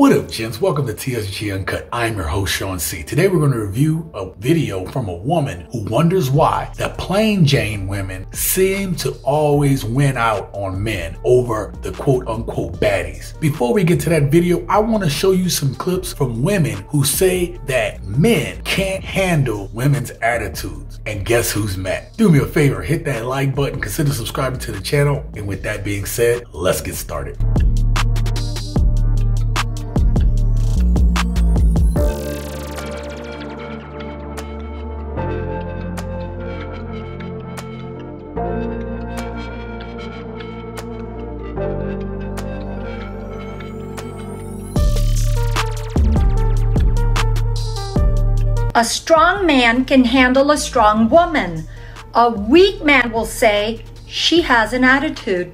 What up, gents? Welcome to TSG Uncut. I'm your host, Sean C. Today we're going to review a video from a woman who wonders why the plain Jane women seem to always win out on men over the quote-unquote baddies. Before we get to that video, I want to show you some clips from women who say that men can't handle women's attitudes. And guess who's mad? Do me a favor, hit that like button, consider subscribing to the channel. And with that being said, let's get started. A strong man can handle a strong woman. A weak man will say, she has an attitude.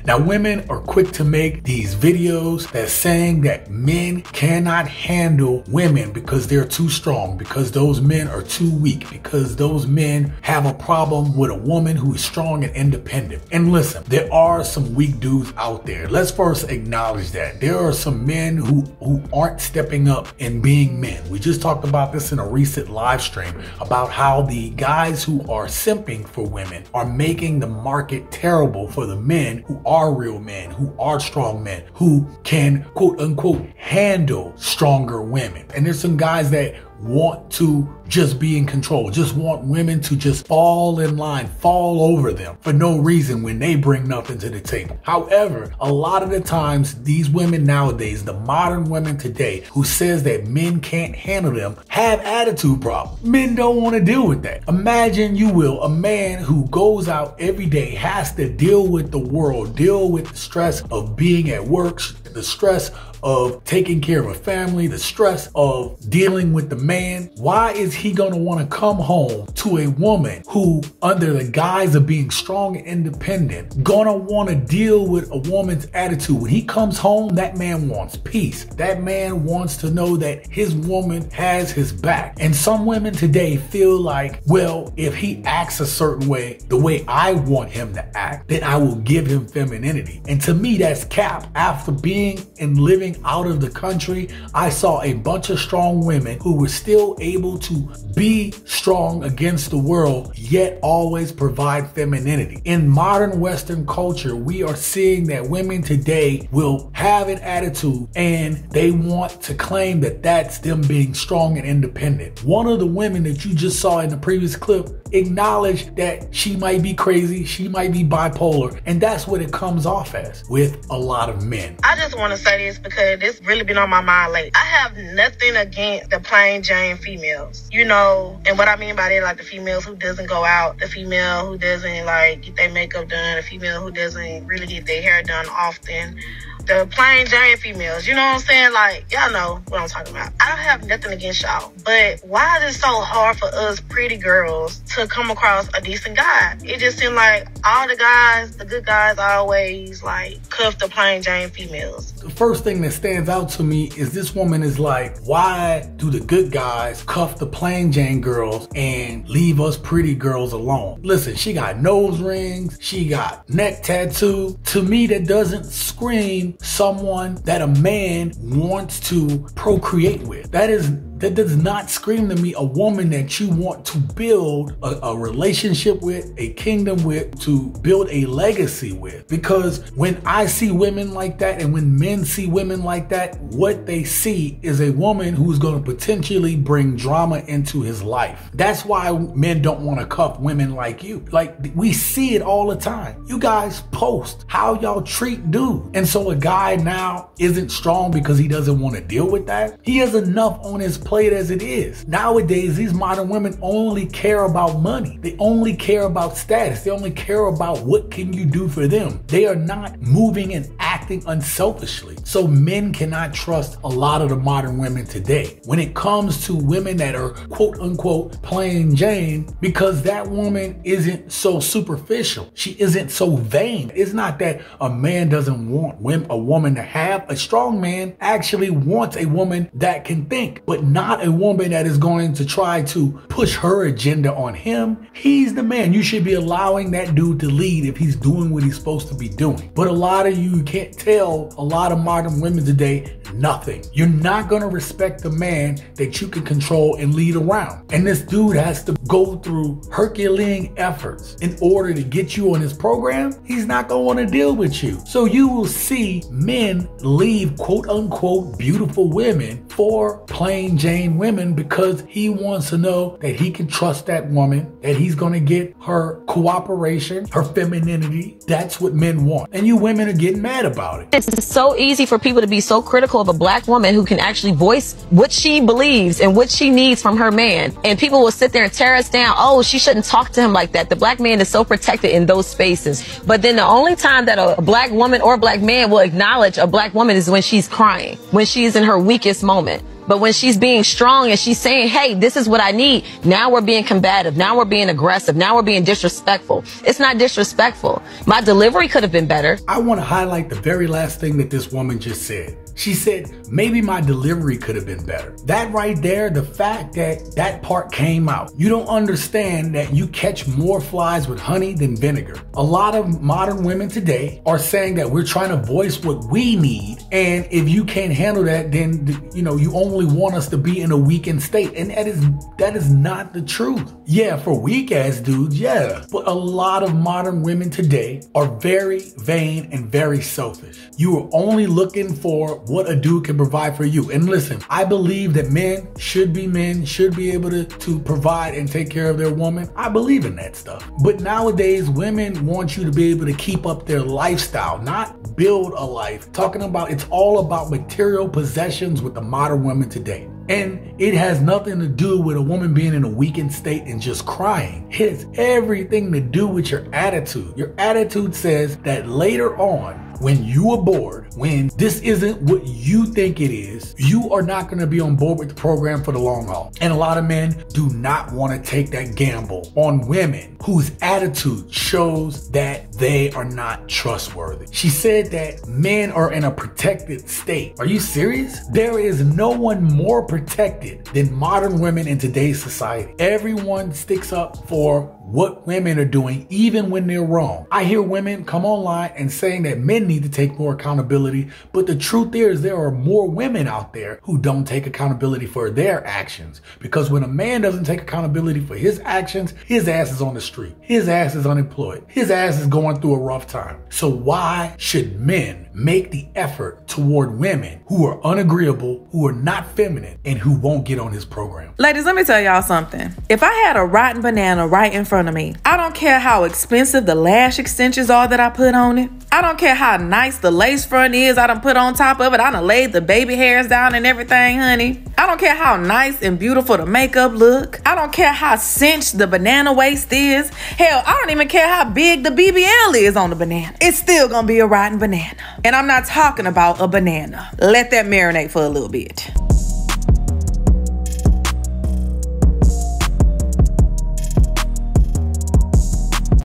Now, women are quick to make these videos that's saying that men cannot handle women because they're too strong, because those men are too weak, because those men have a problem with a woman who is strong and independent. And listen, there are some weak dudes out there. Let's first acknowledge that. There are some men who aren't stepping up and being men. We just talked about this in a recent live stream about how the guys who are simping for women are making the market terrible for the men who are real men, who are strong men, who can quote unquote handle stronger women. And there's some guys that want to just be in control, just want women to just fall in line, fall over them for no reason when they bring nothing to the table. However, a lot of the times these women nowadays, the modern women today who says that men can't handle them, have attitude problems. Men don't want to deal with that. Imagine, you will, a man who goes out every day, has to deal with the world, deal with the stress of being at work, the stress of taking care of a family, the stress of dealing with the man. Why is he gonna wanna come home to a woman who, under the guise of being strong and independent, gonna wanna deal with a woman's attitude? When he comes home, that man wants peace. That man wants to know that his woman has his back. And some women today feel like, well, if he acts a certain way, the way I want him to act, then I will give him femininity. And to me, that's cap. After being and living out of the country, I saw a bunch of strong women who were still able to be strong against the world, yet always provide femininity. In modern Western culture, we are seeing that women today will have an attitude and they want to claim that that's them being strong and independent. One of the women that you just saw in the previous clip acknowledged that she might be crazy, she might be bipolar, and that's what it comes off as with a lot of men. I just want to say this because this really been on my mind lately. I have nothing against the plain Jane females, you know, and what I mean by that, like the females who doesn't go out, the female who doesn't like get their makeup done, the female who doesn't really get their hair done often. The plain Jane females, you know what I'm saying? Like, y'all know what I'm talking about. I don't have nothing against y'all, but why is it so hard for us pretty girls to come across a decent guy? It just seems like all the guys, the good guys, always like cuff the plain Jane females. The first thing that stands out to me is this woman is like, why do the good guys cuff the plain Jane girls and leave us pretty girls alone? Listen, she got nose rings, she got neck tattoo. To me, that doesn't scream someone that a man wants to procreate with. That does not scream to me a woman that you want to build a relationship with, a kingdom with, to build a legacy with. Because when I see women like that and when men see women like that, what they see is a woman who's going to potentially bring drama into his life. That's why men don't want to cuff women like you. Like, we see it all the time. You guys post how y'all treat dudes. And so a guy now isn't strong because he doesn't want to deal with that. He has enough on his plate as it is. Nowadays, these modern women only care about money. They only care about status. They only care about what can you do for them. They are not moving and acting unselfishly. So men cannot trust a lot of the modern women today when it comes to women that are quote unquote plain Jane, because that woman isn't so superficial. She isn't so vain. It's not that a man doesn't want a woman to have. A strong man actually wants a woman that can think, but not not a woman that is going to try to push her agenda on him. He's the man. You should be allowing that dude to lead if he's doing what he's supposed to be doing. But a lot of you can't tell a lot of modern women today nothing. You're not going to respect the man that you can control and lead around. And this dude has to go through Herculean efforts in order to get you on his program. He's not going to want to deal with you. So you will see men leave quote unquote beautiful women for plain Jane women because he wants to know that he can trust that woman, that he's going to get her cooperation, her femininity. That's what men want. And you women are getting mad about it. It's so easy for people to be so critical of a black woman who can actually voice what she believes and what she needs from her man. And people will sit there and tear us down. Oh, she shouldn't talk to him like that. The black man is so protected in those spaces. But then the only time that a black woman or black man will acknowledge a black woman is when she's crying, when she's in her weakest moment. But when she's being strong and she's saying, hey, this is what I need, now we're being combative. Now we're being aggressive. Now we're being disrespectful. It's not disrespectful. My delivery could have been better. I want to highlight the very last thing that this woman just said. She said, maybe my delivery could have been better. That right there, the fact that that part came out. You don't understand that you catch more flies with honey than vinegar. A lot of modern women today are saying that we're trying to voice what we need. And if you can't handle that, then, you know, you only want us to be in a weakened state. And that is not the truth. Yeah, for weak ass dudes, yeah. But a lot of modern women today are very vain and very selfish. You are only looking for what a dude can provide for you. And listen, I believe that men should be able to provide and take care of their woman. I believe in that stuff. But nowadays, women want you to be able to keep up their lifestyle, not build a life. Talking about, it's all about material possessions with the modern women today. And it has nothing to do with a woman being in a weakened state and just crying. It has everything to do with your attitude. Your attitude says that later on, when you are bored, when this isn't what you think it is, you are not going to be on board with the program for the long haul. And a lot of men do not want to take that gamble on women whose attitude shows that they are not trustworthy. She said that men are in a protected state. Are you serious? There is no one more protected than modern women in today's society. Everyone sticks up for what women are doing, even when they're wrong. I hear women come online and saying that men need to take more accountability, but the truth is there are more women out there who don't take accountability for their actions. Because when a man doesn't take accountability for his actions, his ass is on the street. His ass is unemployed. His ass is going through a rough time. So why should men make the effort toward women who are unagreeable, who are not feminine, and who won't get on his program? Ladies, let me tell y'all something. If I had a rotten banana right in front of me, I don't care how expensive the lash extensions are that I put on it. I don't care how nice the lace front is I done put on top of it. I done laid the baby hairs down and everything, honey. I don't care how nice and beautiful the makeup look. I don't care how cinched the banana waist is. Hell, I don't even care how big the BBL is on the banana. It's still gonna be a rotten banana. And I'm not talking about a banana. Let that marinate for a little bit.